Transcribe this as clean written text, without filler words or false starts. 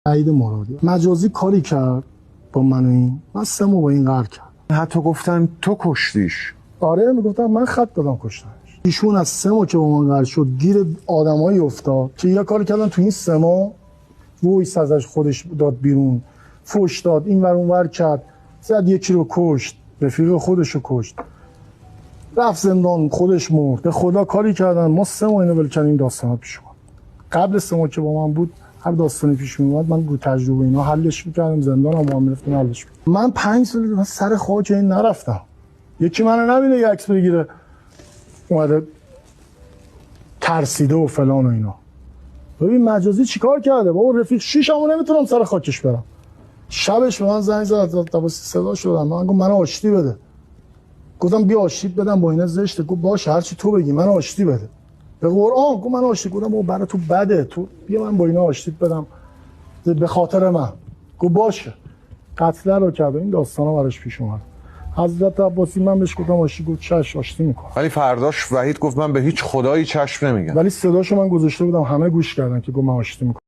عید مرادی مجازی کاری کرد با من و این، من 3 ماه با این قرار کرد. حتی گفتن تو کشتیش. آره میگفتم من خط دادم کشتنش. ایشون از 3 ماه که با من قرار شد گیر آدمایی افتاد که یه کاری کردن تو این 3 ماه وایس ازش خودش داد بیرون، فوش داد، این ور اون ور کرد، زد یکی رو کشت، رفیق خودش رو کشت، رفت زندان، خودش مرد. به خدا کاری کردن ما 3 ماه اینو ول این داستانا پیش اومد. قبل 3 ماه که با من بود هر داستانی پیش میومد من رو تجربه اینا حلش می‌کردم، زندانم با هم می‌رفتم حلش می‌کردم. من 5 سال من سر خاک این نرفتم. یکی منو نبینه یه عکس بگیره اومده ترسیده و فلان و اینا. ببین مجازی چیکار کرده بابا؟ رفیق شیشمو نمیتونم سر خاکش برم. شبش به من زنگ زد تا صدا شدم، من گفتم منو آشتی بده. گفتم بیا آشتیت بدم با اینا زشته. گفت باشه هر چی تو بگی منو آشتی بده. به قرآن گفت منو آشتی. گفتم بابا برای تو بده، تو بیا من با اینا آشتیت بدم به خاطر من. گفت باشه. قتل رو کرد. این داستانا براش پیش اومد. حضرت عباسی من بهش گفتم آشتی، گفت چش آشتی میکنم. ولی فرداش وحید گفت من به هیچ خدایی چشم نمیگم. ولی صداشو من گذاشته بودم همه گوش کردن که گفت من آشتی میکنم.